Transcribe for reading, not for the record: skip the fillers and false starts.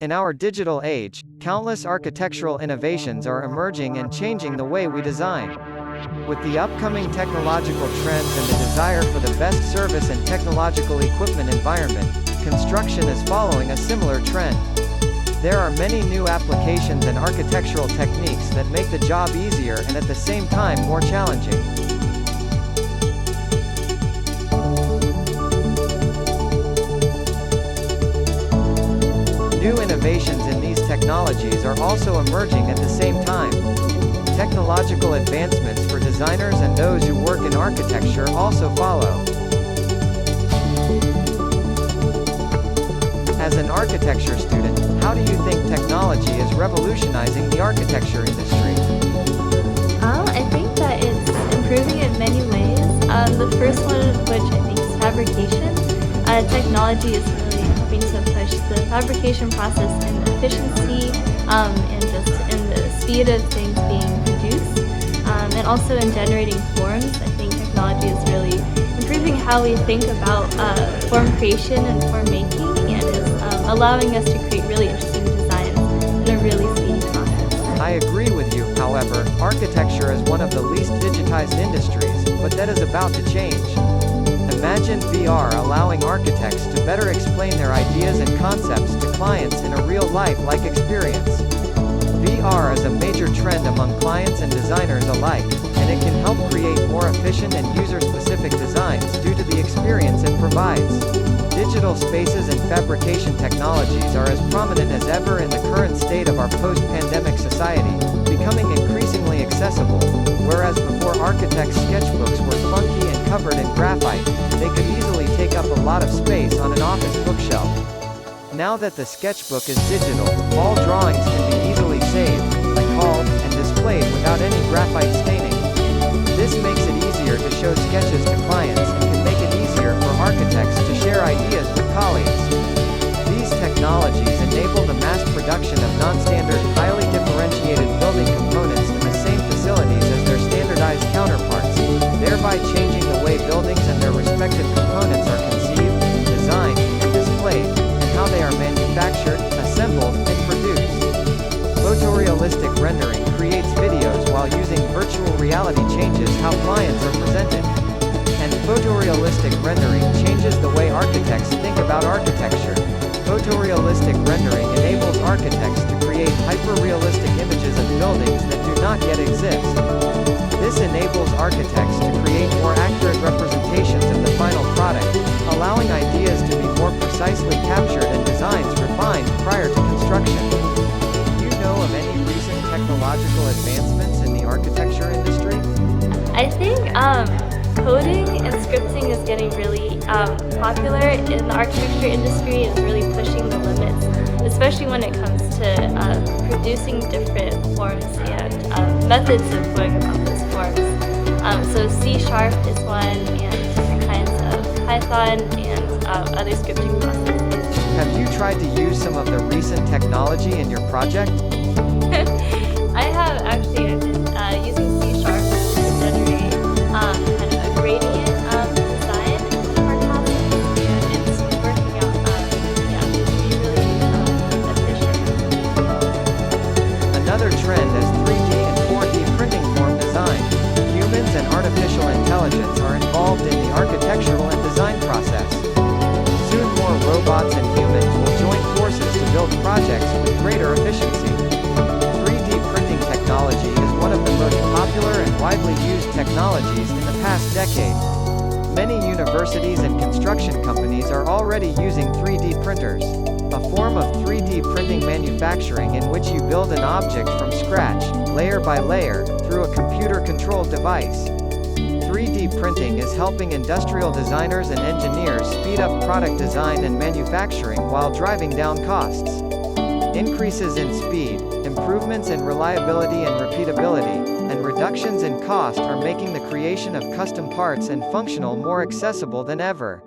In our digital age, countless architectural innovations are emerging and changing the way we design. With the upcoming technological trends and the desire for the best service and technological equipment environment, construction is following a similar trend. There are many new applications and architectural techniques that make the job easier and at the same time more challenging. New innovations in these technologies are also emerging at the same time. Technological advancements for designers and those who work in architecture also follow. As an architecture student, how do you think technology is revolutionizing the architecture industry? I think that it's improving in many ways. The first one, which I think is fabrication. Technology is really helping to push the fabrication process in efficiency and just in the speed of things being produced. And also in generating forms, I think technology is really improving how we think about form creation and form making, and is allowing us to create really interesting designs in a really speedy process. I agree with you. However, architecture is one of the least digitized industries, but that is about to change. Imagine VR allowing architects to better explain their ideas and concepts to clients in a real-life-like experience. VR is a major trend among clients and designers alike, and it can help create more efficient and user-specific designs due to the experience it provides. Digital spaces and fabrication technologies are as prominent as ever in the current state of our post-pandemic society, becoming increasingly accessible. Whereas before architects' sketchbooks were funky and covered in graphite, they could easily take up a lot of space on an office bookshelf. Now that the sketchbook is digital, all drawings can be easily saved, recalled, and displayed without any graphite staining. This makes it easier to show sketches to clients and can make it easier for architects to share ideas with colleagues. These technologies enable the mass production of non-standard, highly differentiated building components in the same facilities as their standardized counterparts, thereby changing the way buildings and their respective components are conceived, designed, and displayed, and how they are manufactured, assembled, and produced. Photorealistic rendering creates videos while using virtual reality changes how clients are presented. And photorealistic rendering changes the way architects think about architecture. Photorealistic rendering enables architects to create hyper-realistic images of buildings that do not yet exist. This enables architects to create more accurate representations of the final product, allowing ideas to be more precisely captured and designs refined prior to construction. Do you know of any recent technological advancements in the architecture industry? I think coding and scripting is getting really popular in the architecture industry, and is really pushing the limits, especially when it comes to producing different forms and methods of going about those forms. So C# is one, and different kinds of Python and other scripting processes. Have you tried to use some of the recent technology in your project? I have actually. I've been using C# to generate kind of a gradient design of our houses, and it's working out to be really efficient. Another trend is 3D and 4D printing form design. Humans and artificial intelligence are involved in the architectural and design process. Soon more robots and humans will join forces to build projects with greater efficiency. 3D printing technology is one of the most popular and widely used technologies in the past decade. Many universities and construction companies are already using 3D printers, a form of 3D printing manufacturing in which you build an object from scratch, layer by layer, through a computer-controlled device. 3D printing is helping industrial designers and engineers speed up product design and manufacturing while driving down costs. Increases in speed, improvements in reliability and repeatability, and reductions in cost are making the creation of custom parts and functional more accessible than ever.